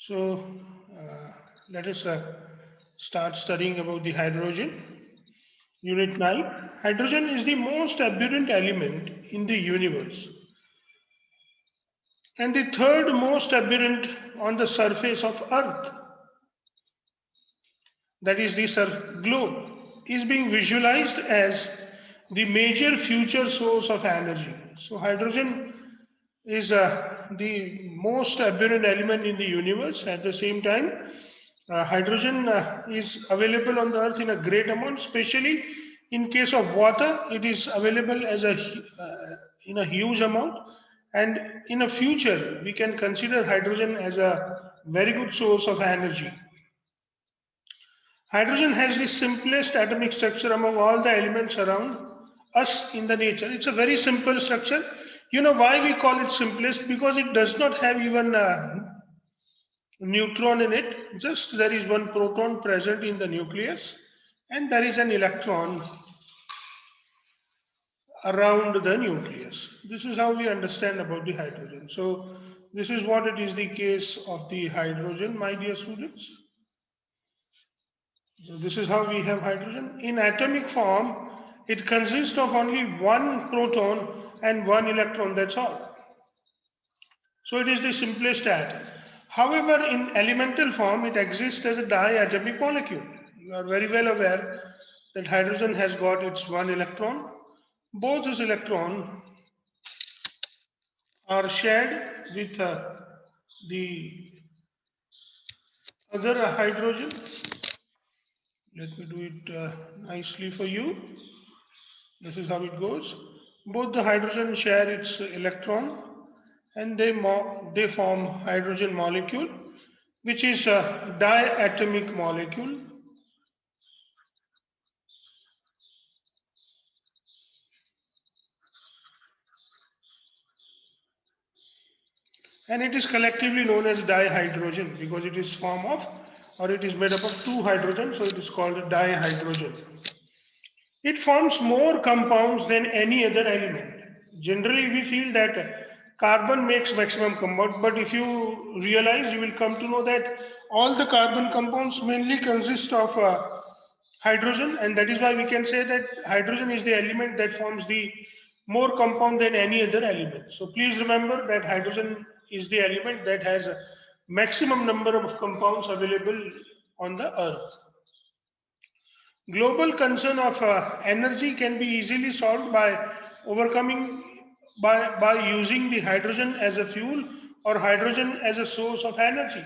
So uh, let us start studying about the hydrogen. Unit 9. Hydrogen is the most abundant element in the universe and the third most abundant on the surface of Earth, that is the globe, is being visualized as the major future source of energy. So hydrogen is the most abundant element in the universe. At the same time, hydrogen is available on the earth in a great amount, especially in case of water. It is available as in a huge amount, and in a future we can consider hydrogen as a very good source of energy. Hydrogen has the simplest atomic structure among all the elements around us in the nature. It's a very simple structure. You know why we call it simplest? Because it does not have even a neutron in it. Just there is one proton present in the nucleus, and there is an electron around the nucleus. This is how we understand about the hydrogen. So this is what it is the case of the hydrogen, my dear students. So this is how we have hydrogen. In atomic form, it consists of only one proton and one electron, that's all. So it is the simplest atom. However, in elemental form, it exists as a diatomic molecule. You are very well aware that hydrogen has got its one electron. Both these electrons are shared with the other hydrogen. Let me do it nicely for you. This is how it goes. Both the hydrogen share its electron and they form hydrogen molecule, which is a diatomic molecule. And it is collectively known as dihydrogen because it is form of, or it is made up of two hydrogens, so it is called dihydrogen. It forms more compounds than any other element. Generally, we feel that carbon makes maximum compound, but if you realize, you will come to know that all the carbon compounds mainly consist of hydrogen, and that is why we can say that hydrogen is the element that forms the more compound than any other element. So please remember that hydrogen is the element that has a maximum number of compounds available on the earth. Global concern of energy can be easily solved by overcoming by using the hydrogen as a fuel or hydrogen as a source of energy.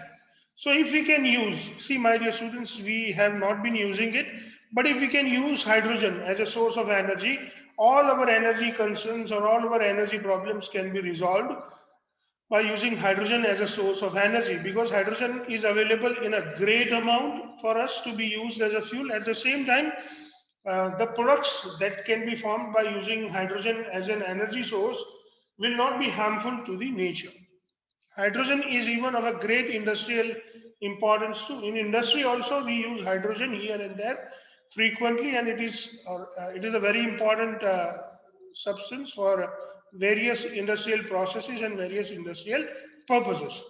So if we can use, see my dear students, we have not been using it, but if we can use hydrogen as a source of energy, all our energy concerns or all our energy problems can be resolved by using hydrogen as a source of energy, because hydrogen is available in a great amount for us to be used as a fuel. At the same time, the products that can be formed by using hydrogen as an energy source will not be harmful to the nature. Hydrogen is even of a great industrial importance too. In industry also we use hydrogen here and there frequently, and it is a very important substance for various industrial processes and various industrial purposes.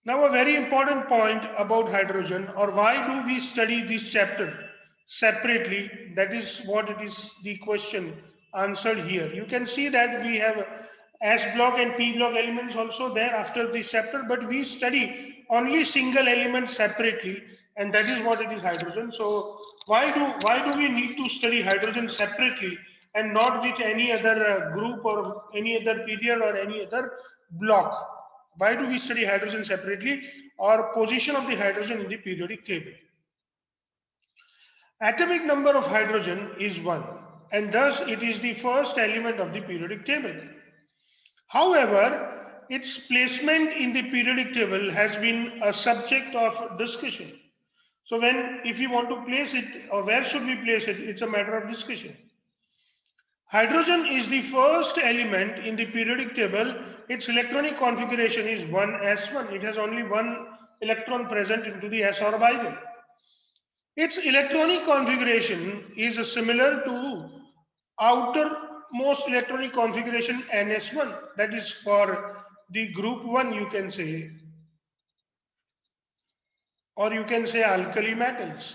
Now, a very important point about hydrogen, or why do we study this chapter separately? That is what it is the question answered here. You can see that we have S block and P block elements also there after this chapter, but we study only single elements separately, and that is what it is hydrogen. So why do we need to study hydrogen separately and not with any other group or any other period or any other block? Why do we study hydrogen separately, or position of the hydrogen in the periodic table? Atomic number of hydrogen is 1, and thus it is the first element of the periodic table. However, its placement in the periodic table has been a subject of discussion. So if you want to place it, or where should we place it, it's a matter of discussion. Hydrogen is the first element in the periodic table. Its electronic configuration is 1s1. It has only one electron present into the s orbital. Its electronic configuration is similar to outermost electronic configuration ns1. That is for the group 1, you can say. or you can say alkali metals.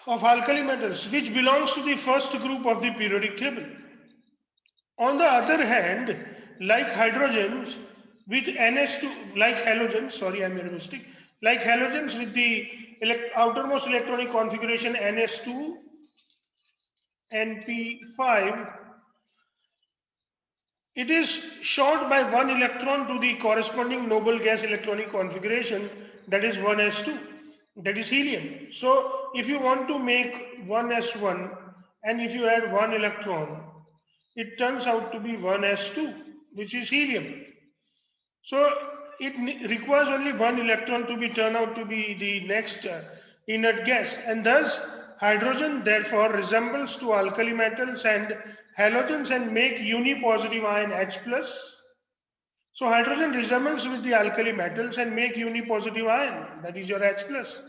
Of alkali metals, which belongs to the first group of the periodic table. On the other hand, like hydrogens with NS2, like halogens, sorry, I made a mistake, like halogens with the outermost electronic configuration NS2, NP5, it is short by one electron to the corresponding noble gas electronic configuration, that is 1s2, that is helium. So if you want to make 1s1 and if you add one electron, it turns out to be 1s2, which is helium. So it requires only one electron to be turned out to be the next inert gas, and thus hydrogen therefore resembles to alkali metals and halogens and make unipositive ion H plus. So hydrogen resembles with the alkali metals and make unipositive ion, that is your H plus,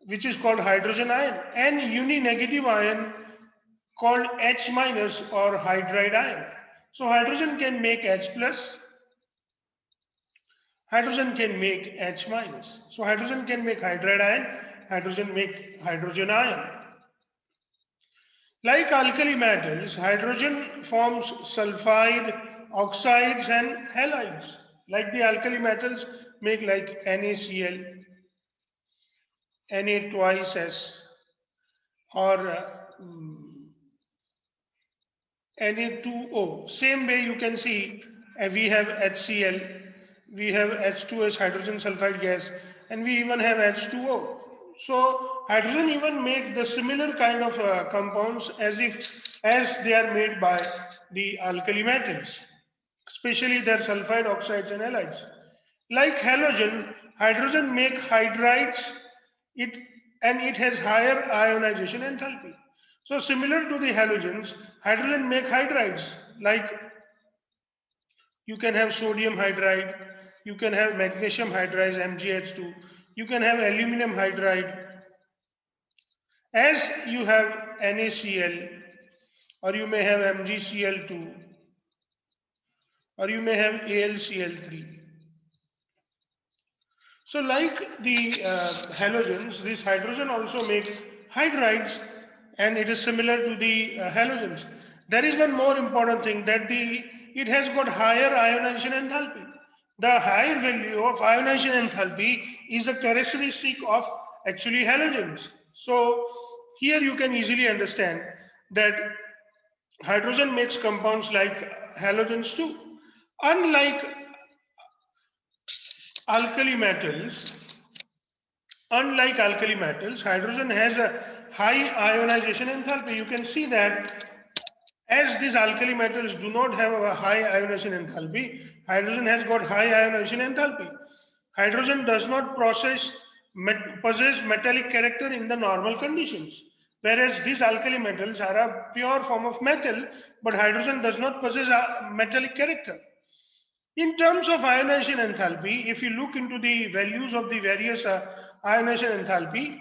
which is called hydrogen ion, and uni-negative ion called H minus or hydride ion. So hydrogen can make H plus, hydrogen can make H minus. So hydrogen can make hydride ion, hydrogen make hydrogen ion. Like alkali metals, hydrogen forms sulfide, oxides and halides. Like the alkali metals make like NaCl, Na twice S, or Na2O. Same way you can see we have HCl, we have H2S hydrogen sulfide gas, and we even have H2O. So hydrogen even make the similar kind of compounds as they are made by the alkali metals, especially their sulfide, oxides and halides. Like halogen, hydrogen make hydrides, it and it has higher ionization enthalpy. So similar to the halogens, hydrogen make hydrides, like you can have sodium hydride, you can have magnesium hydride MgH2, you can have aluminum hydride, as you have NaCl, or you may have MgCl2, or you may have AlCl3. So like the halogens, this hydrogen also makes hydrides, and it is similar to the halogens. There is one more important thing, that it has got higher ionization enthalpy. The higher value of ionization enthalpy is a characteristic of actually halogens. So here you can easily understand that hydrogen makes compounds like halogens too. Unlike alkali metals, Unlike alkali metals, hydrogen has a high ionization enthalpy. You can see that as these alkali metals do not have a high ionization enthalpy, hydrogen has got high ionization enthalpy. Hydrogen does not possess metallic character in the normal conditions. Whereas these alkali metals are a pure form of metal, but hydrogen does not possess a metallic character. In terms of ionization enthalpy, if you look into the values of the various ionization enthalpy,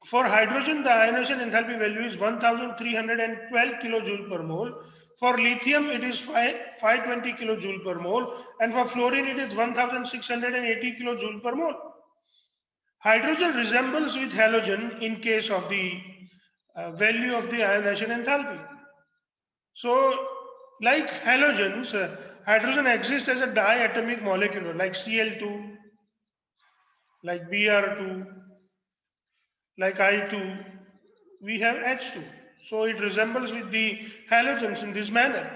for hydrogen, the ionization enthalpy value is 1312 kilojoule per mole. For lithium, it is 520 kilojoule per mole. And for fluorine, it is 1680 kilojoule per mole. Hydrogen resembles with halogen in case of the value of the ionization enthalpy. So, like halogens, hydrogen exists as a diatomic molecule like Cl2, like Br2, like I2, we have H2. So it resembles with the halogens in this manner.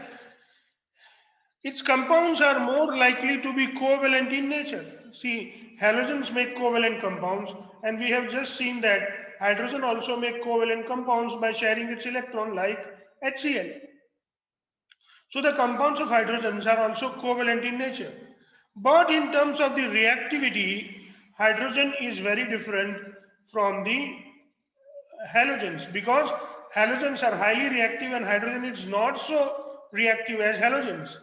Its compounds are more likely to be covalent in nature. See, halogens make covalent compounds, and we have just seen that hydrogen also make covalent compounds by sharing its electron like HCl. So the compounds of hydrogens are also covalent in nature. But in terms of the reactivity, hydrogen is very different from the halogens, because halogens are highly reactive and hydrogen is not so reactive as halogens.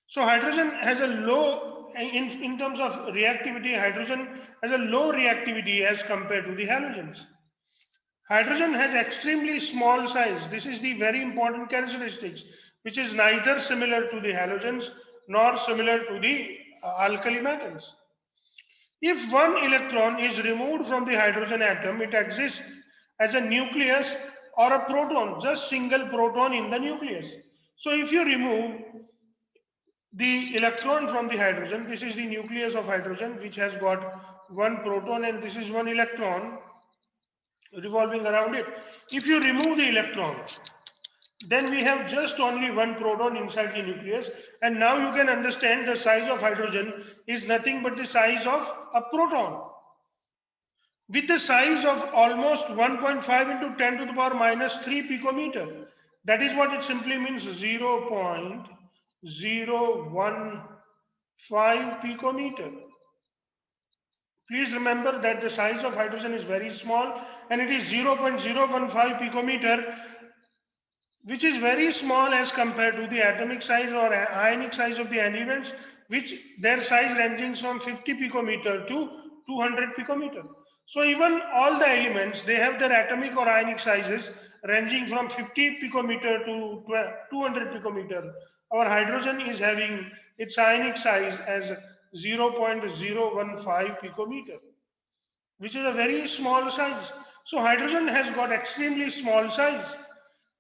So hydrogen has a low, in terms of reactivity, hydrogen has a low reactivity as compared to the halogens. Hydrogen has extremely small size. This is the very important characteristics, which is neither similar to the halogens nor similar to the alkali metals. If one electron is removed from the hydrogen atom, it exists as a nucleus or a proton, just single proton in the nucleus. So if you remove the electron from the hydrogen, this is the nucleus of hydrogen, which has got one proton, and this is one electron revolving around it. If you remove the electron, then we have just only one proton inside the nucleus, and now you can understand the size of hydrogen is nothing but the size of a proton, with the size of almost 1.5 into 10 to the power minus 3 picometer. That is what it simply means, 0.015 picometer. Please remember that the size of hydrogen is very small, and it is 0.015 picometer, which is very small as compared to the atomic size or ionic size of the elements, which their size ranging from 50 picometer to 200 picometer. So even all the elements, they have their atomic or ionic sizes ranging from 50 picometer to 200 picometer. Our hydrogen is having its ionic size as 0.015 picometer, which is a very small size. So hydrogen has got extremely small size.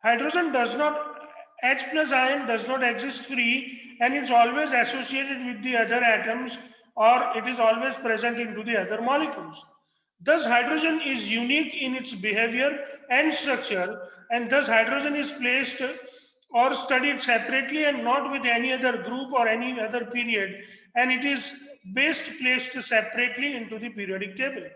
Hydrogen does not, H plus ion does not exist free, and it's always associated with the other atoms, or it is always present into the other molecules. Thus hydrogen is unique in its behavior and structure, and thus hydrogen is placed or studied separately and not with any other group or any other period, and it is best placed separately into the periodic table.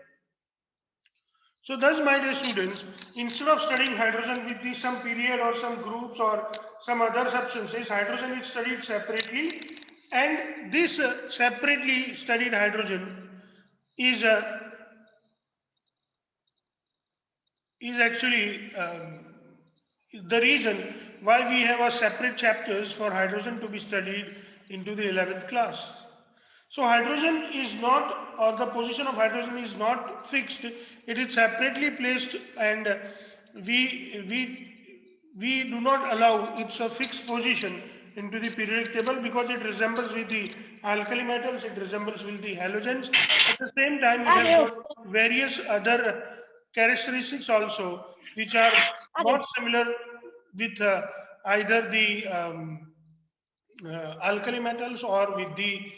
So thus, my dear students, instead of studying hydrogen with some period or some groups or some other substances, hydrogen is studied separately, and this separately studied hydrogen is actually the reason why we have a separate chapters for hydrogen to be studied into the 11th class. So hydrogen is not, or the position of hydrogen is not fixed. It is separately placed, and we do not allow its a fixed position into the periodic table, because it resembles with the alkali metals, it resembles with the halogens. At the same time, it has got various other characteristics also, which are not similar with either the alkali metals or with the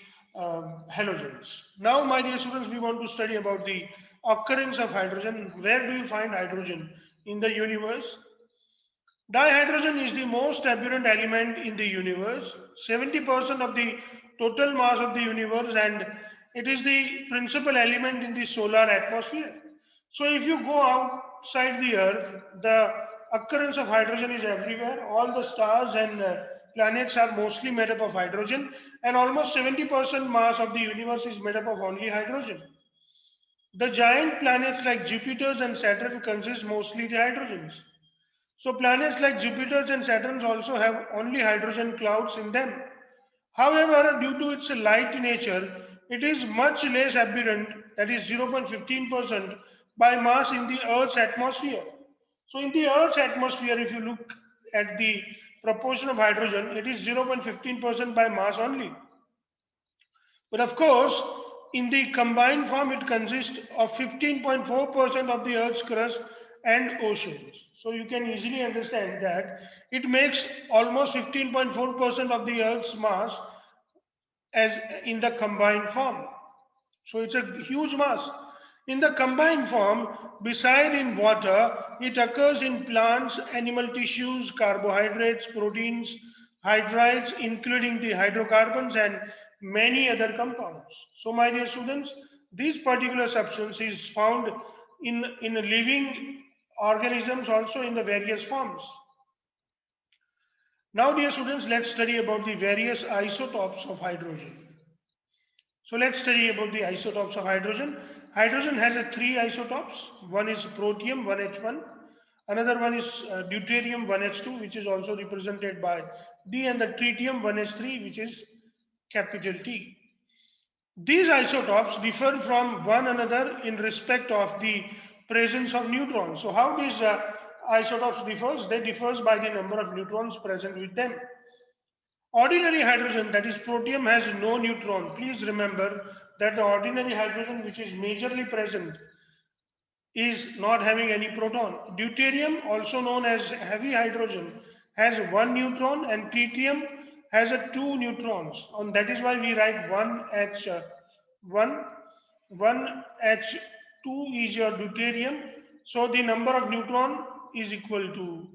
halogens. Now, my dear students, we want to study about the occurrence of hydrogen. Where do you find hydrogen in the universe? Dihydrogen is the most abundant element in the universe, 70% of the total mass of the universe, and it is the principal element in the solar atmosphere. So if you go outside the earth, the occurrence of hydrogen is everywhere. All the stars and planets are mostly made up of hydrogen, and almost 70% mass of the universe is made up of only hydrogen. The giant planets like Jupiter and Saturn consist mostly of hydrogens. So planets like Jupiter and Saturn also have only hydrogen clouds in them. However, due to its light nature, it is much less abundant, that is 0.15% by mass in the Earth's atmosphere. So in the Earth's atmosphere, if you look at the proportion of hydrogen, it is 0.15% by mass only. But of course, in the combined form, it consists of 15.4% of the Earth's crust and oceans. So you can easily understand that it makes almost 15.4% of the Earth's mass as in the combined form. So it's a huge mass. In the combined form, beside in water, it occurs in plants, animal tissues, carbohydrates, proteins, hydrides, including the hydrocarbons and many other compounds. So my dear students, this particular substance is found in living organisms also in the various forms. Now dear students, let's study about the various isotopes of hydrogen. So let's study about the isotopes of hydrogen. Hydrogen has three isotopes. One is protium 1H1. Another one is deuterium 1H2, which is also represented by D, and the tritium 1H3, which is capital T. These isotopes differ from one another in respect of the presence of neutrons. So how these isotopes differs? They differs by the number of neutrons present with them. Ordinary hydrogen, that is protium, has no neutron. Please remember that the ordinary hydrogen which is majorly present is not having any proton. Deuterium, also known as heavy hydrogen, has one neutron, and tritium has a two neutrons. And that is why we write 1H, 1, 1H2 is your deuterium. So the number of neutron is equal to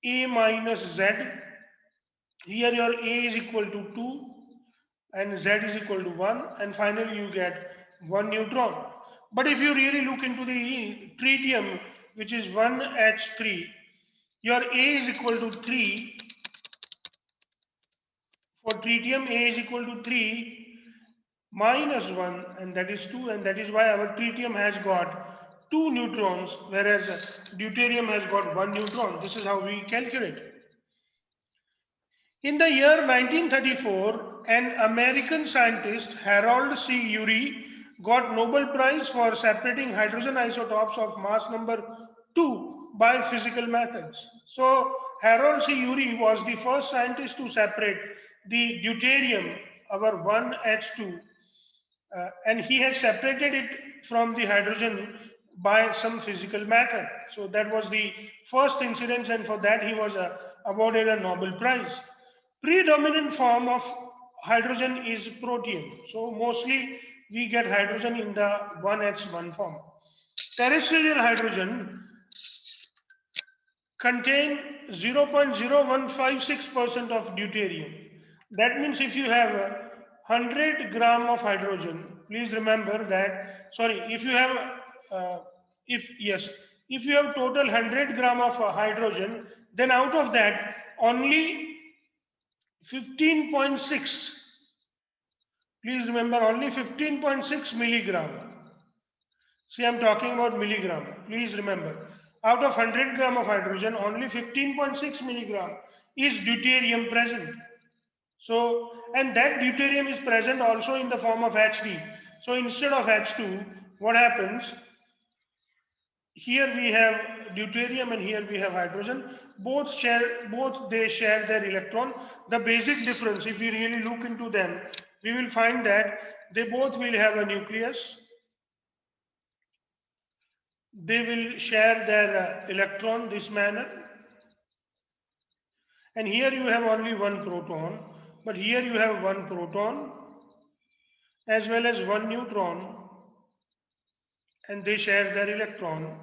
A minus Z. Here your A is equal to 2 and Z is equal to 1, and finally you get 1 neutron. But if you really look into the tritium, which is 1H3, your A is equal to 3. For tritium, A is equal to 3 minus 1, and that is 2, and that is why our tritium has got 2 neutrons, whereas deuterium has got 1 neutron. This is how we calculate. In the year 1934, an American scientist, Harold C. Urey, got Nobel Prize for separating hydrogen isotopes of mass number 2 by physical methods. So, Harold C. Urey was the first scientist to separate the deuterium, our 1H2, and he has separated it from the hydrogen by some physical method. So that was the first incident, and for that he was awarded a Nobel Prize. Predominant form of hydrogen is protium. So mostly we get hydrogen in the 1H1 form. Terrestrial hydrogen contain 0.0156% of deuterium. That means if you have 100 gram of hydrogen, please remember that, sorry, if you have, if you have total 100 gram of hydrogen, then out of that, only 15.6, please remember, only 15.6 milligram. See, I'm talking about milligram. Please remember, out of 100 gram of hydrogen, only 15.6 milligram is deuterium present. So, and that deuterium is present also in the form of HD. So instead of H2, what happens? Here we have deuterium and here we have hydrogen. Both they share their electron. The basic difference, if we really look into them, we will find that they both will have a nucleus. They will share their electron this manner. And here you have only one proton, but here you have one proton as well as one neutron, and they share their electron.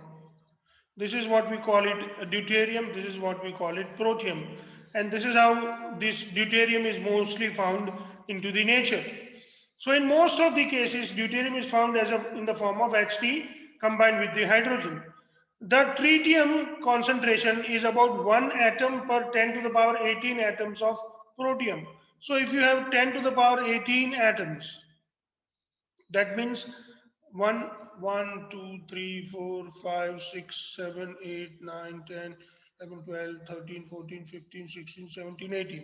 This is what we call it deuterium, this is what we call it protium. And this is how this deuterium is mostly found into the nature. So in most of the cases, deuterium is found as in the form of HT combined with the hydrogen. The tritium concentration is about 1 atom per 10 to the power 18 atoms of protium. So if you have 10 to the power 18 atoms, that means 1, 1, 2, 3, 4, 5, 6, 7, 8, 9, 10, 11, 12, 13, 14, 15, 16, 17, 18.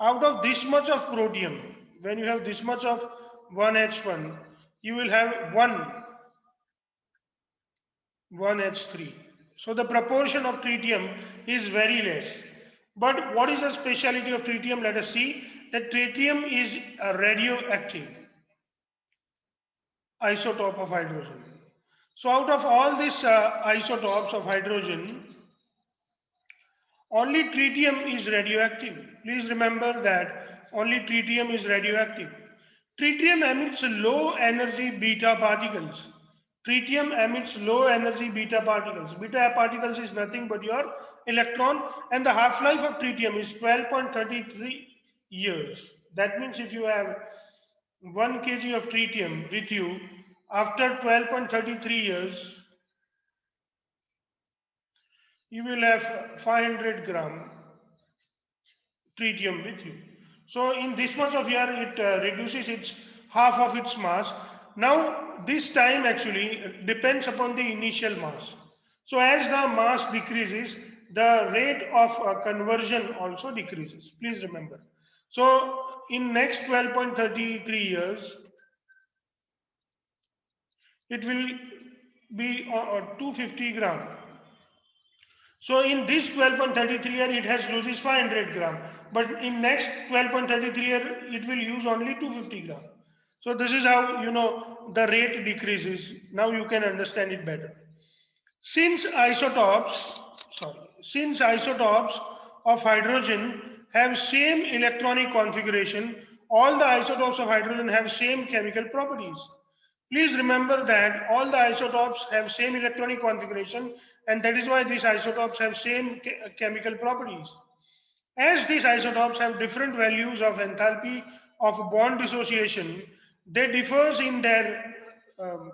Out of this much of protium, when you have this much of 1H1, you will have 1H3. So the proportion of tritium is very less. But what is the speciality of tritium? Let us see that tritium is a radioactive isotope of hydrogen. So out of all these isotopes of hydrogen, only tritium is radioactive. Please remember that only tritium is radioactive. Tritium emits low energy beta particles. Tritium emits low energy beta particles. Beta particles is nothing but your electron, and the half-life of tritium is 12.33 years. That means if you have 1 kg of tritium with you, after 12.33 years, you will have 500 gram tritium with you. So in this much of year, it reduces its half of its mass. Now this time actually depends upon the initial mass. So as the mass decreases, the rate of conversion also decreases. Please remember. So in next 12.33 years, it will be 250 gram. So in this 12.33 year, it has loses 500 gram, but in next 12.33 year, it will use only 250 gram. So this is how the rate decreases. Now you can understand it better. Since isotopes, since isotopes of hydrogen have same electronic configuration, all the isotopes of hydrogen have same chemical properties. Please remember that all the isotopes have same electronic configuration, and that is why these isotopes have same chemical properties. As these isotopes have different values of enthalpy of bond dissociation, they differs in their um,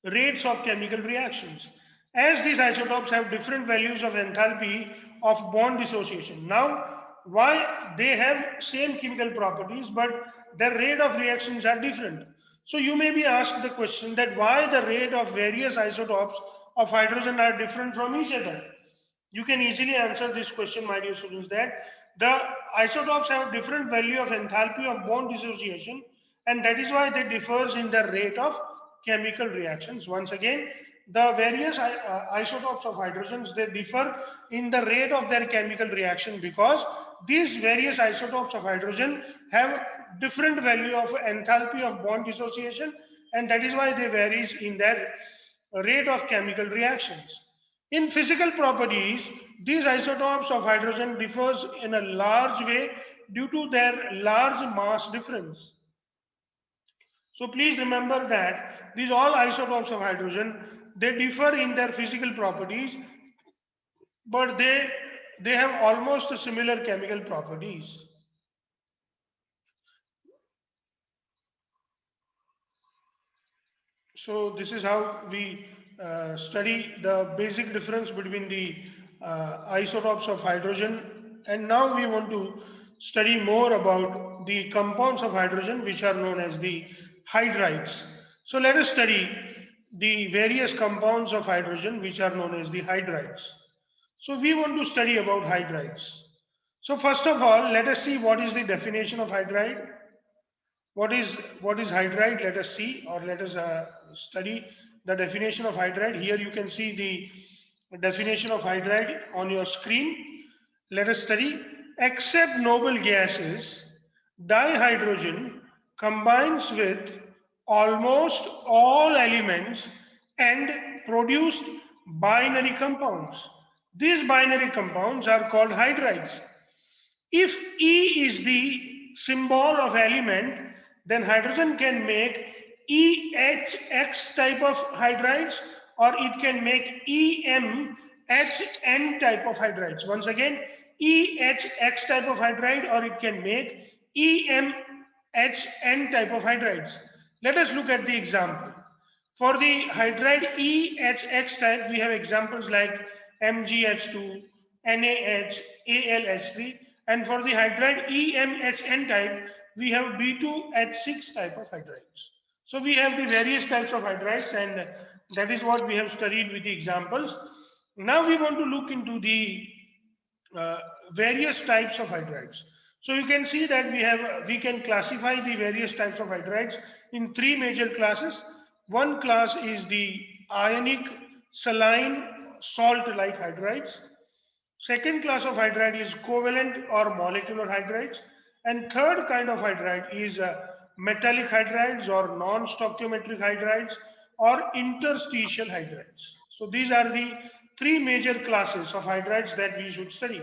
rates of chemical reactions. As these isotopes have different values of enthalpy of bond dissociation. Now, why they have same chemical properties, but their rate of reactions are different. So you may be asked the question that why the rate of various isotopes of hydrogen are different from each other. You can easily answer this question, my dear students, that the isotopes have different value of enthalpy of bond dissociation, and that is why they differs in the rate of chemical reactions. Once again, the various isotopes of hydrogens, they differ in the rate of their chemical reaction because these various isotopes of hydrogen have different value of enthalpy of bond dissociation, and that is why they varies in their rate of chemical reactions. In physical properties, these isotopes of hydrogen differs in a large way due to their large mass difference. So please remember that these all isotopes of hydrogen, they differ in their physical properties, but they have almost similar chemical properties. So this is how we study the basic difference between the isotopes of hydrogen. And now we want to study more about the compounds of hydrogen, which are known as the hydrides. So let us study the various compounds of hydrogen, which are known as the hydrides. So we want to study about hydrides. So first of all, let us see what is the definition of hydride. What is hydride? Let us see, or let us study the definition of hydride. Here you can see the definition of hydride on your screen. Let us study. Except noble gases, dihydrogen combines with almost all elements and produced binary compounds. These binary compounds are called hydrides. If E is the symbol of element, then hydrogen can make EHX type of hydrides, or it can make EMHN type of hydrides. Once again, EHX type of hydride, or it can make EMHN type of hydrides. Let us look at the example. For the hydride EHX type, we have examples like MgH2, NaH, AlH3, and for the hydride EMHN type, we have B2H6 type of hydrides. So we have the various types of hydrides, and that is what we have studied with the examples. Now we want to look into the uh, various types of hydrides. So you can see that we can classify the various types of hydrides in three major classes. One class is the ionic, saline, salt-like hydrides. Second class of hydride is covalent or molecular hydrides. And third kind of hydride is metallic hydrides or non-stoichiometric hydrides or interstitial hydrides. So these are the three major classes of hydrides that we should study.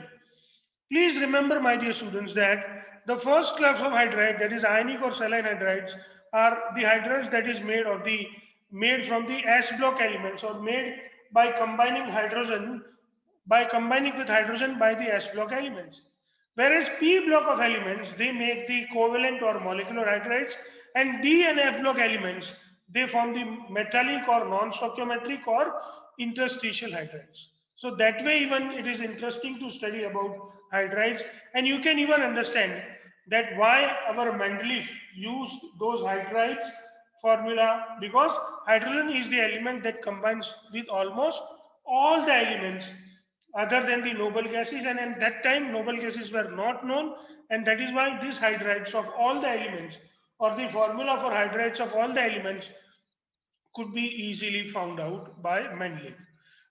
Please remember, my dear students, that the first class of hydride, that is ionic or saline hydrides, are the hydrides that is made from the S block elements, or made by combining hydrogen by combining with hydrogen by the S block elements. Whereas P block of elements, they make the covalent or molecular hydrides, and D and F block elements, they form the metallic or non-stoichiometric or interstitial hydrides. So that way even it is interesting to study about hydrides, and you can even understand that why our Mendeleev used those hydrides formula, because hydrogen is the element that combines with almost all the elements other than the noble gases, and at that time noble gases were not known, and that is why these hydrides of all the elements, or the formula for hydrides of all the elements, could be easily found out by Mendeleev.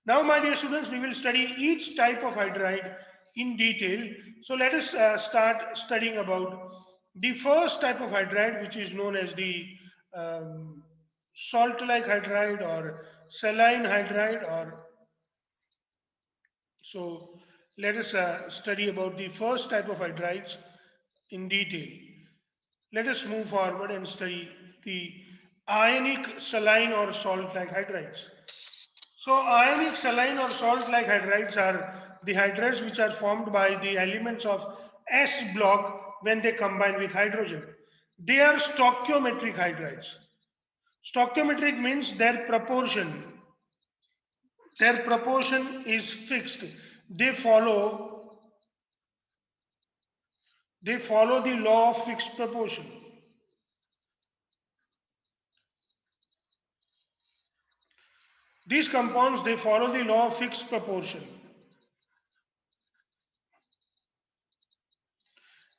Now, my dear students, we will study each type of hydride in detail. So let us start studying about the first type of hydride, which is known as the um, salt-like hydride or saline hydride. Or so let us study about the first type of hydrides in detail. Let us move forward and study the ionic saline or salt-like hydrides. So ionic saline or salt-like hydrides are the hydrides which are formed by the elements of S block when they combine with hydrogen. They are stoichiometric hydrides. Stoichiometric means their proportion is fixed. They follow they follow the law of fixed proportion. These compounds, they follow the law of fixed proportion,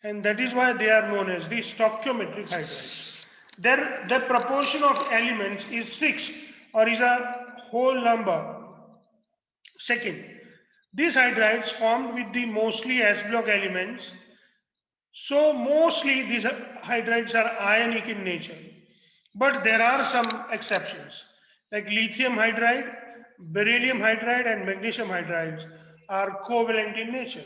and that is why they are known as the stoichiometric hydrides. Their proportion of elements is fixed or is a whole number. Second, these hydrides formed with the mostly S block elements. So mostly these hydrides are ionic in nature, but there are some exceptions like lithium hydride, beryllium hydride and magnesium hydrides are covalent in nature.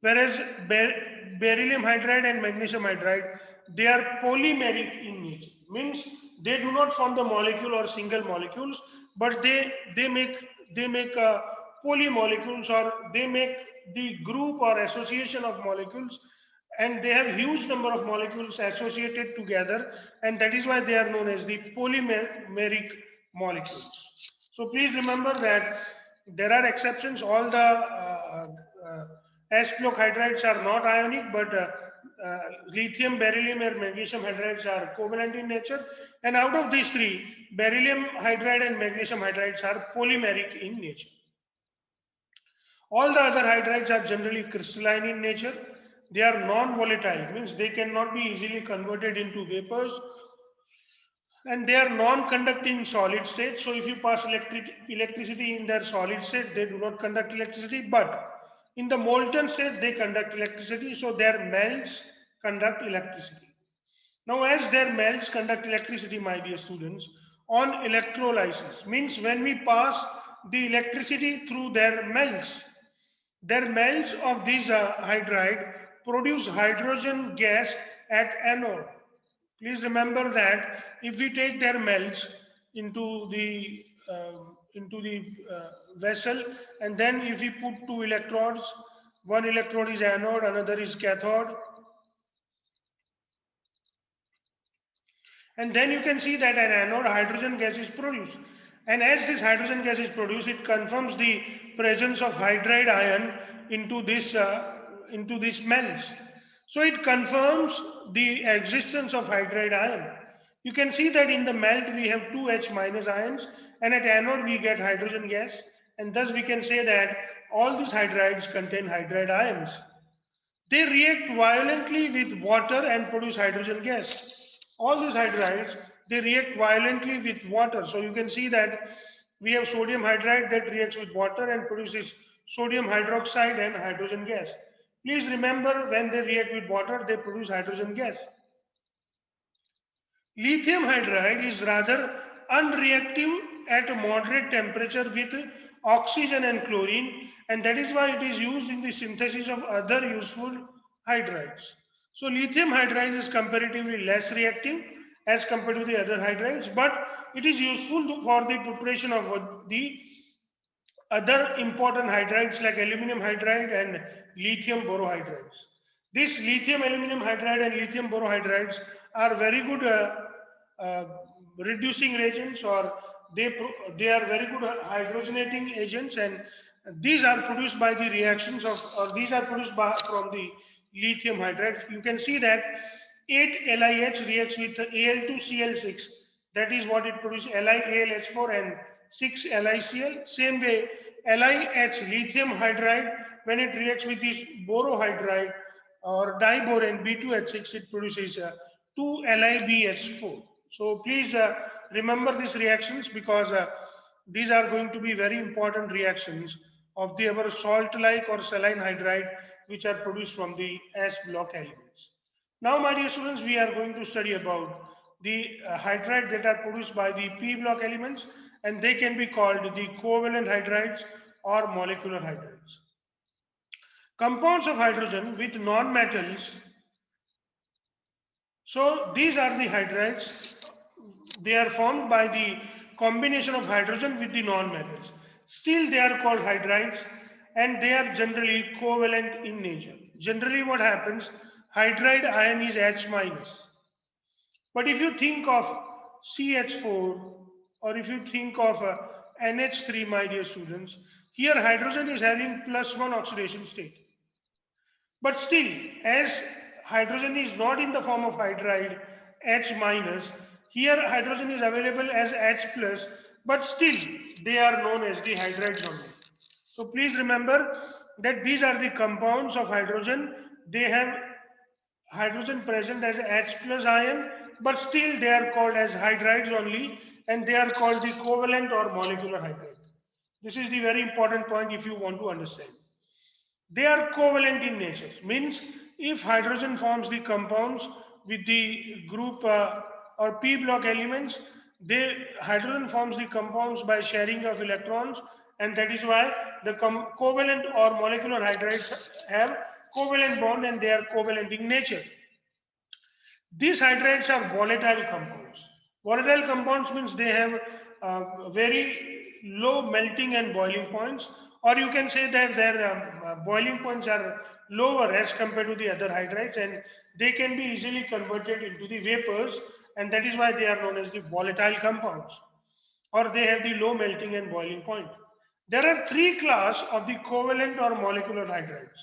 Whereas beryllium hydride and magnesium hydride, they are polymeric in nature. Means they do not form the molecule or single molecules, but they make polymolecules, or they make the group or association of molecules, and they have huge number of molecules associated together, and that is why they are known as the polymeric molecules. So please remember that there are exceptions. All the S block hydrides are not ionic, but lithium, beryllium, and magnesium hydrides are covalent in nature. And out of these three, beryllium hydride and magnesium hydrides are polymeric in nature. All the other hydrides are generally crystalline in nature. They are non-volatile, means they cannot be easily converted into vapors, and they are non-conducting solid state. So if you pass electricity in their solid state, they do not conduct electricity, but in the molten state, they conduct electricity. So their melts conduct electricity. Now, as their melts conduct electricity, my dear students, on electrolysis, means when we pass the electricity through their melts of these hydride produce hydrogen gas at anode. Please remember that if we take their melts into the vessel, and then if we put two electrodes, one electrode is anode, another is cathode, and then you can see that an anode hydrogen gas is produced. And as this hydrogen gas is produced, it confirms the presence of hydride ion into this melts. So it confirms the existence of hydride ion. You can see that in the melt we have two H minus ions, and at anode we get hydrogen gas, and thus we can say that all these hydrides contain hydride ions. They react violently with water and produce hydrogen gas. All these hydrides, they react violently with water. So you can see that we have sodium hydride that reacts with water and produces sodium hydroxide and hydrogen gas. Please remember, when they react with water, they produce hydrogen gas. Lithium hydride is rather unreactive at a moderate temperature with oxygen and chlorine, and that is why it is used in the synthesis of other useful hydrides. So lithium hydride is comparatively less reactive as compared to the other hydrides, but it is useful for the preparation of the other important hydrides like aluminum hydride and lithium borohydrides. These lithium aluminum hydride and lithium borohydrides are very good uh, reducing reagents, or they are very good hydrogenating agents, and these are produced by the reactions of, or these are produced from the lithium hydride. You can see that 8 LiH reacts with Al2Cl6. That is what it produces, LiAlH4 and 6 LiCl. Same way, LiH lithium hydride, when it reacts with this borohydride or diborane B2H6, it produces 2 LiBH4. So please remember these reactions because these are going to be very important reactions of the our salt-like or saline hydride which are produced from the S block elements. Now, my dear students, we are going to study about the hydride that are produced by the P block elements, and they can be called the covalent hydrides or molecular hydrides. Compounds of hydrogen with non-metals. So these are the hydrides. They are formed by the combination of hydrogen with the non-metals. Still they are called hydrides, and they are generally covalent in nature. Generally what happens, hydride ion is H minus. But if you think of CH4 or if you think of NH3, my dear students, here hydrogen is having +1 oxidation state. But still, as hydrogen is not in the form of hydride H minus, here hydrogen is available as H plus, but still they are known as the hydrides only. So please remember that these are the compounds of hydrogen. They have hydrogen present as H plus ion, but still they are called as hydrides only, and they are called the covalent or molecular hydride. This is the very important point if you want to understand. They are covalent in nature, means if hydrogen forms the compounds with the group or p block elements, hydrogen forms the compounds by sharing of electrons, and that is why the covalent or molecular hydrides have covalent bond and they are covalent in nature. These hydrides are volatile compounds. Volatile compounds means they have very low melting and boiling points, or you can say that their boiling points are lower as compared to the other hydrides, and they can be easily converted into the vapors, and that is why they are known as the volatile compounds, or they have the low melting and boiling point. There are three classes of the covalent or molecular hydrides.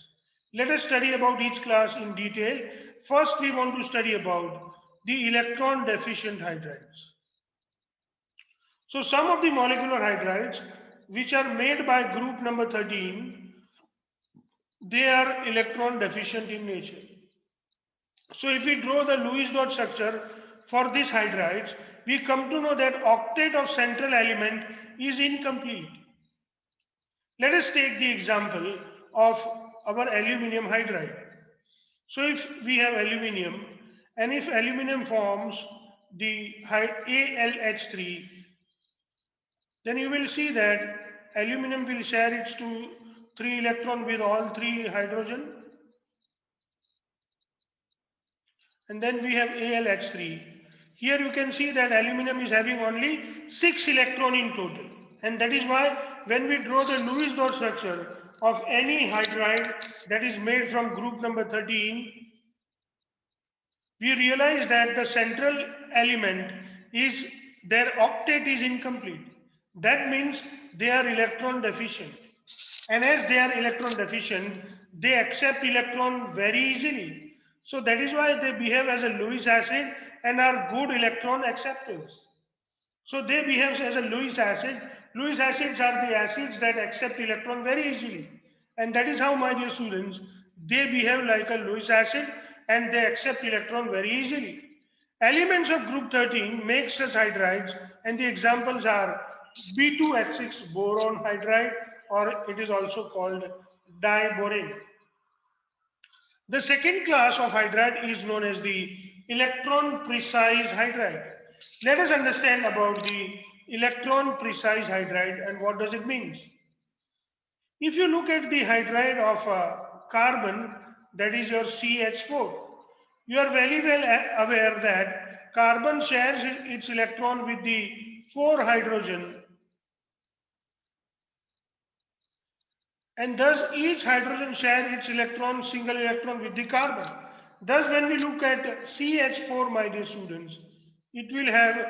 Let us study about each class in detail. First, we want to study about the electron deficient hydrides. So, some of the molecular hydrides which are made by group number 13, they are electron deficient in nature. So, if we draw the Lewis dot structure for these hydrides, we come to know that octet of central element is incomplete. Let us take the example of our aluminium hydride. So if we have aluminium, and if aluminium forms the AlH3, then you will see that aluminium will share its 3 electron with all 3 hydrogen, and then we have AlH3. Here you can see that aluminium is having only 6 electron in total, and that is why when we draw the Lewis dot structure of any hydride that is made from group number 13, we realize that the central element is their octet is incomplete. That means they are electron deficient. And as they are electron deficient, they accept electron very easily. So that is why they behave as a Lewis acid and are good electron acceptors. So they behave as a Lewis acid. Lewis acids are the acids that accept electron very easily. And that is how, my dear students, they behave like a Lewis acid and they accept electron very easily. Elements of group 13 make such hydrides, and the examples are B2H6 boron hydride, or it is also called diborane. The second class of hydride is known as the electron precise hydride. Let us understand about the electron precise hydride and what does it mean. If you look at the hydride of carbon, that is your CH4, you are very well aware that carbon shares its electron with the 4 hydrogen, and thus each hydrogen share its single electron with the carbon. Thus when we look at CH4, my dear students, it will have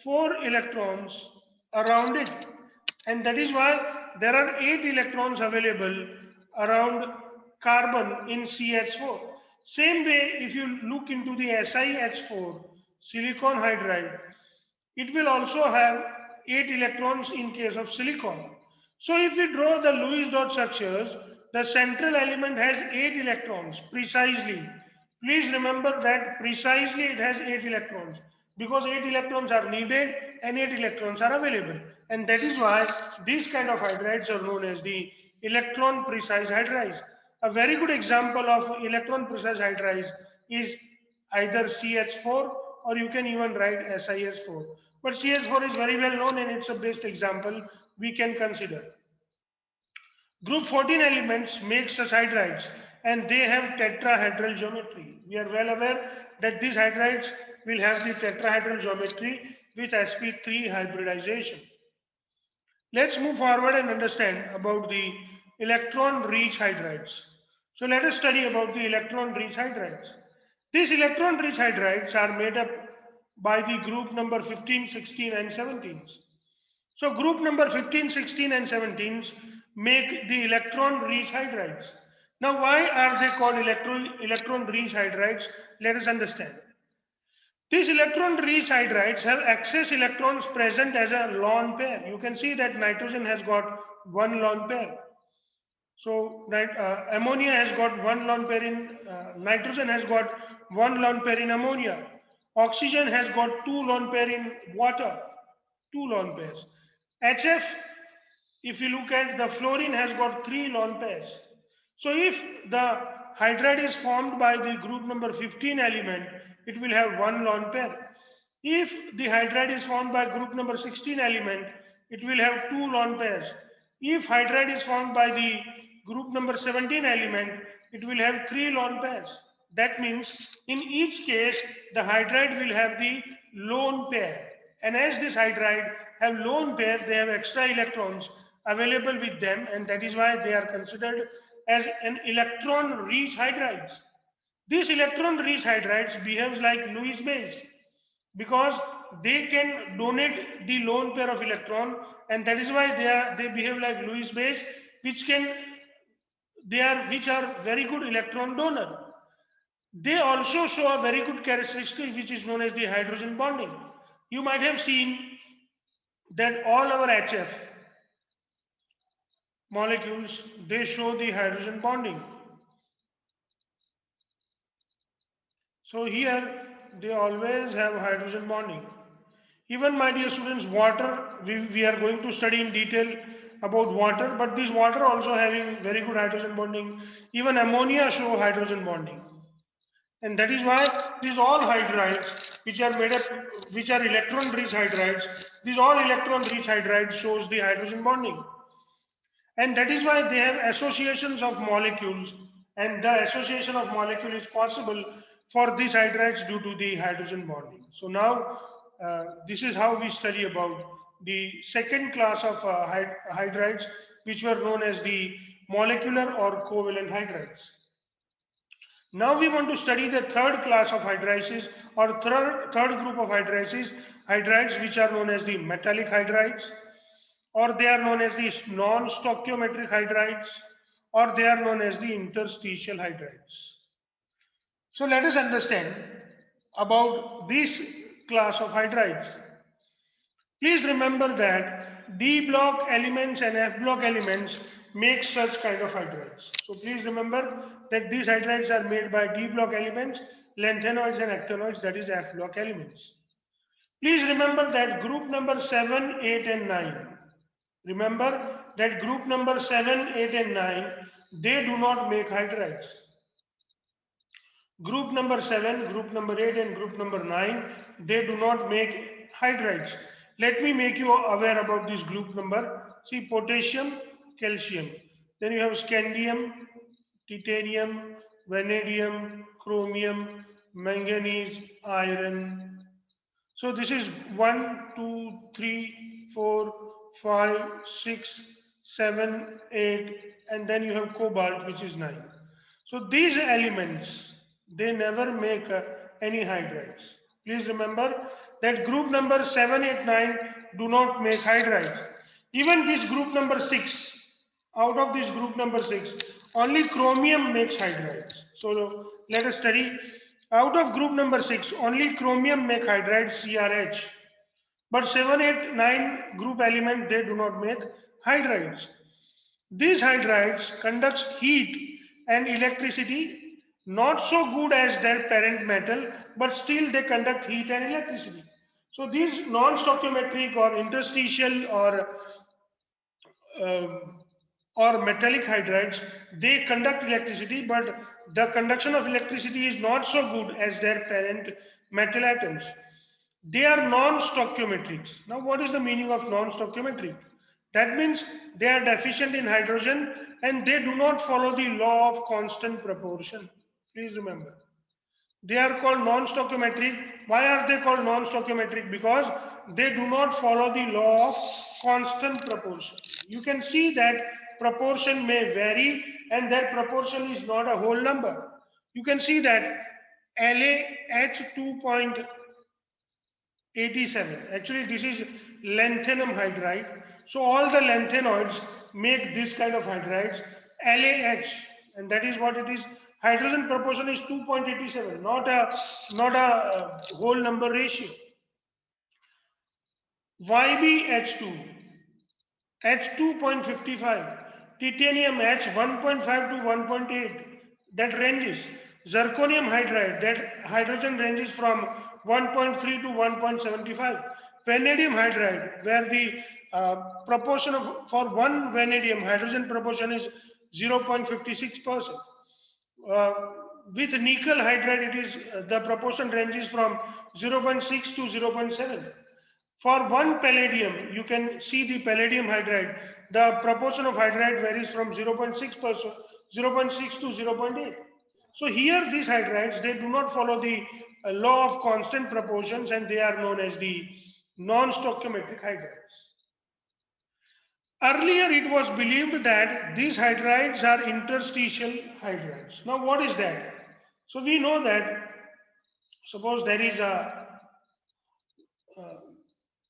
4 electrons around it, and that is why there are 8 electrons available around carbon in CH4. Same way, if you look into the SiH4, silicon hydride, it will also have 8 electrons in case of silicon. So if we draw the Lewis dot structures, the central element has 8 electrons precisely. Please remember that precisely it has 8 electrons. because 8 electrons are needed and 8 electrons are available. And that is why these kind of hydrides are known as the electron precise hydrides. A very good example of electron precise hydrides is either CH4, or you can even write SiS4. But CH4 is very well known and it's the best example we can consider. Group 14 elements make such hydrides and they have tetrahedral geometry. We are well aware that these hydrides will have the tetrahedral geometry with sp3 hybridization. Let's move forward and understand about the electron rich hydrides. So let us study about the electron rich hydrides. These electron rich hydrides are made up by the group number 15, 16 and 17. So group number 15, 16 and 17 make the electron rich hydrides. Now why are they called electron rich hydrides? Let us understand. These electron rich hydrides have excess electrons present as a lone pair. You can see that nitrogen has got one lone pair. So ammonia has got one lone pair in nitrogen, has got one lone pair in ammonia. Oxygen has got two lone pair in water, two lone pairs. HF, if you look at the fluorine, has got three lone pairs. So if the hydride is formed by the group number 15 element, it will have one lone pair. If the hydride is formed by group number 16 element, it will have two lone pairs. If hydride is formed by the group number 17 element, it will have three lone pairs. That means in each case, the hydride will have the lone pair. And as this hydride have lone pair, they have extra electrons available with them, and that is why they are considered as an electron rich hydrides. These electron rich hydrides behaves like Lewis base because they can donate the lone pair of electron, and that is why they behave like Lewis base, which are very good electron donor. They also show a very good characteristic which is known as the hydrogen bonding. You might have seen that all our HF molecules, they show the hydrogen bonding. So here they always have hydrogen bonding. Even my dear students, water, we are going to study in detail about water, but this water also having very good hydrogen bonding. Even ammonia show hydrogen bonding. And that is why these all hydrides, which are made up, which are electron rich hydrides, these all electron rich hydrides shows the hydrogen bonding. And that is why they have associations of molecules, and the association of molecule is possible for these hydrides due to the hydrogen bonding. So now this is how we study about the second class of hydrides, which were known as the molecular or covalent hydrides. Now we want to study the third class of hydrides, or third group of hydrides which are known as the metallic hydrides, or they are known as the non-stoichiometric hydrides, or they are known as the interstitial hydrides. So let us understand about this class of hydrides. Please remember that D block elements and F block elements make such kind of hydrides. So please remember that these hydrides are made by D block elements, lanthanoids and actinoids, that is F block elements. Please remember that group number 7, 8 and 9. Remember that group number 7, 8 and 9, they do not make hydrides. Group number 7, group number 8 and group number 9, they do not make hydrides. Let me make you aware about this group number. See, potassium, calcium. Then you have scandium, titanium, vanadium, chromium, manganese, iron. So this is 1, 2, 3, 4, 5, 6, 7, 8, and then you have cobalt, which is 9. So these elements, they never make any hydrides. Please remember that group number 7, 8, 9 do not make hydrides. Even this group number 6, out of this group number 6, only chromium makes hydrides. So let us study. Out of group number 6, only chromium make hydrides, CRH. But 7, 8, 9 group element, they do not make hydrides. These hydrides conduct heat and electricity, not so good as their parent metal, but still they conduct heat and electricity. So these non-stoichiometric or interstitial um, or metallic hydrides, they conduct electricity, but the conduction of electricity is not so good as their parent metal atoms. They are non-stoichiometrics. Now, what is the meaning of non-stoichiometric? That means they are deficient in hydrogen and they do not follow the law of constant proportion. Please remember. They are called non-stoichiometric. Why are they called non-stoichiometric? Because they do not follow the law of constant proportion. You can see that proportion may vary and that proportion is not a whole number. You can see that LaH 2.87. Actually, this is lanthanum hydride. So all the lanthanoids make this kind of hydrides, LaH, and that is what it is. Hydrogen proportion is 2.87, not a whole number ratio. YbH2, H2.55, titanium H 1.5 to 1.8, that ranges. Zirconium hydride, that hydrogen ranges from 1.3 to 1.75. Vanadium hydride, where the proportion of for one vanadium hydrogen proportion is 0.56%. Uh, with nickel hydride, it is the proportion ranges from 0.6 to 0.7. For one palladium, you can see the palladium hydride. The proportion of hydride varies from 0.6%, 0.6 to 0.8. So here these hydrides, they do not follow the law of constant proportions and they are known as the non-stoichiometric hydrides. Earlier it was believed that these hydrides are interstitial hydrides. Now what is that? So we know that suppose there is uh,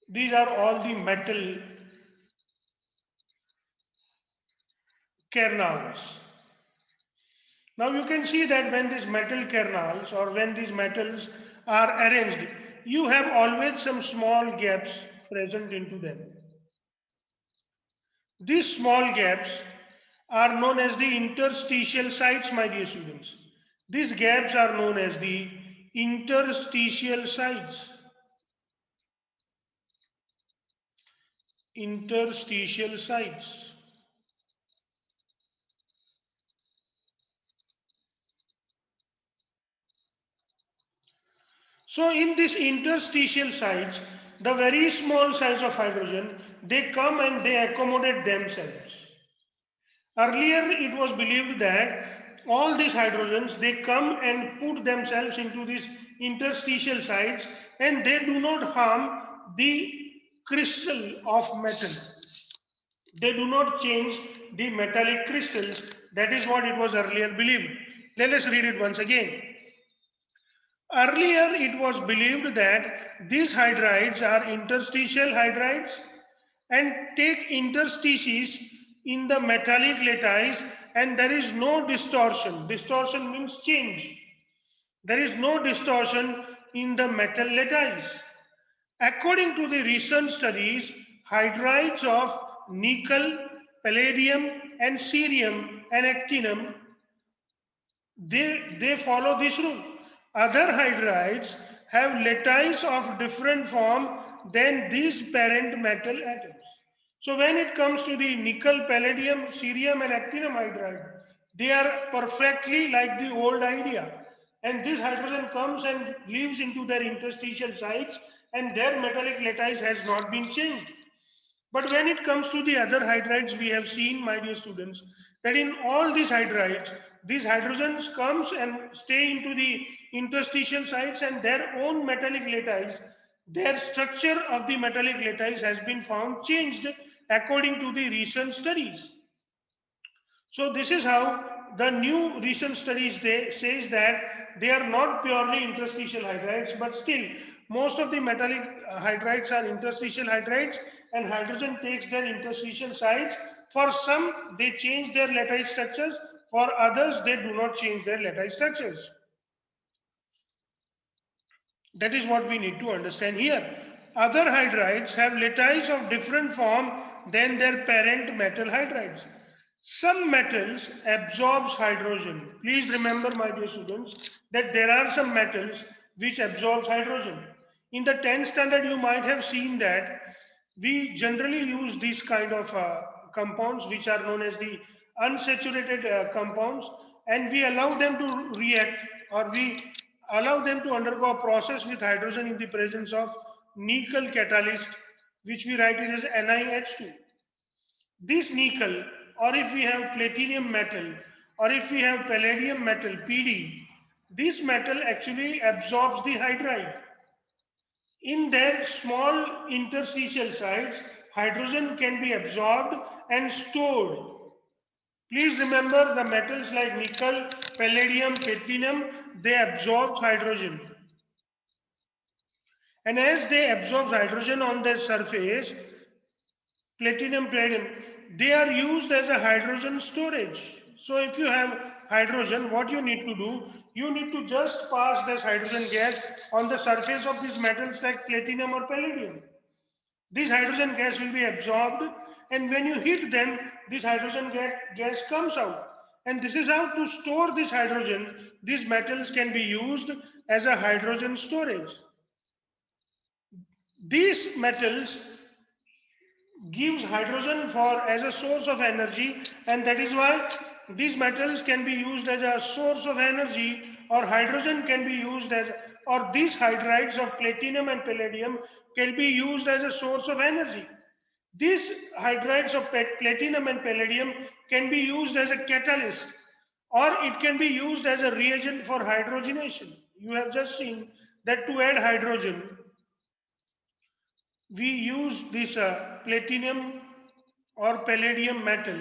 these are all the metal kernels. Now you can see that when these metal kernels or when these metals are arranged, you have always some small gaps present into them. These small gaps are known as the interstitial sites, my dear students. These gaps are known as the interstitial sites. Interstitial sites. So in these interstitial sites, the very small size of hydrogen, they come and they accommodate themselves. Earlier it was believed that all these hydrogens, they come and put themselves into these interstitial sites and they do not harm the crystal of metal. They do not change the metallic crystals. That is what it was earlier believed. Let us read it once again. Earlier, it was believed that these hydrides are interstitial hydrides and take interstices in the metallic lattice and there is no distortion. Distortion means change. There is no distortion in the metal lattice. According to the recent studies, hydrides of nickel, palladium and cerium and actinium, they follow this rule. Other hydrides have lattice of different form than these parent metal atoms. So when it comes to the nickel, palladium, cerium and actinium hydride, they are perfectly like the old idea. And this hydrogen comes and leaves into their interstitial sites and their metallic lattice has not been changed. But when it comes to the other hydrides, we have seen, my dear students, that in all these hydrides, these hydrogens comes and stay into the interstitial sites and their own metallic lattice, their structure of the metallic lattice has been found changed according to the recent studies. So this is how the new recent studies says that they are not purely interstitial hydrides, but still most of the metallic hydrides are interstitial hydrides, and hydrogen takes their interstitial sites. For some, they change their lattice structures. For others, they do not change their lattice structures. That is what we need to understand here. Other hydrides have lattice of different form than their parent metal hydrides. Some metals absorbs hydrogen. Please remember, my dear students, that there are some metals which absorbs hydrogen. In the 10th standard, you might have seen that we generally use these kind of compounds which are known as the unsaturated compounds, and we allow them to react, or we allow them to undergo a process with hydrogen in the presence of nickel catalyst, which we write it as NiH2. This nickel, or if we have platinum metal, or if we have palladium metal, Pd, this metal actually absorbs the hydride. In their small interstitial sites, hydrogen can be absorbed and stored. Please remember, the metals like nickel, palladium, platinum, they absorb hydrogen. And as they absorb hydrogen on their surface, palladium, they are used as a hydrogen storage. So if you have hydrogen, what you need to do, you need to just pass this hydrogen gas on the surface of these metals like platinum or palladium. This hydrogen gas will be absorbed, and when you heat them, this hydrogen gas comes out. And this is how to store this hydrogen. These metals can be used as a hydrogen storage. These metals gives hydrogen for as a source of energy, and that is why these metals can be used as a source of energy, or hydrogen can be used as, or these hydrides of platinum and palladium can be used as a source of energy. These hydrides of platinum and palladium can be used as a catalyst, or it can be used as a reagent for hydrogenation. You have just seen that to add hydrogen, we use this platinum or palladium metal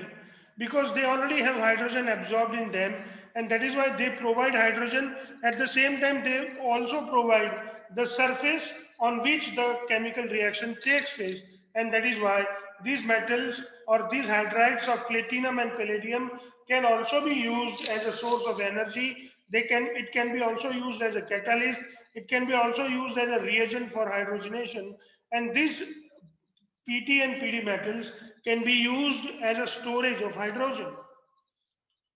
because they already have hydrogen absorbed in them, and that is why they provide hydrogen. At the same time, they also provide the surface on which the chemical reaction takes place, and that is why these metals or these hydrides of platinum and palladium can also be used as a source of energy. It can be also used as a catalyst. It can be also used as a reagent for hydrogenation, and these Pt and Pd metals can be used as a storage of hydrogen.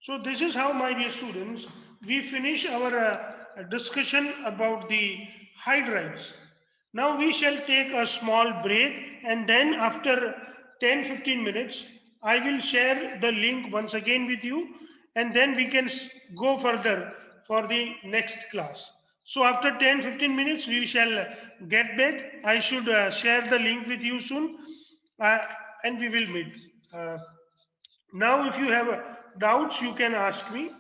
So this is how, my dear students, we finish our discussion about the hydrides. Now we shall take a small break, and then after 10-15 minutes, I will share the link once again with you, and then we can go further for the next class. So after 10-15 minutes, we shall get back. I should share the link with you soon, uh, and we will meet. Now, if you have doubts, you can ask me.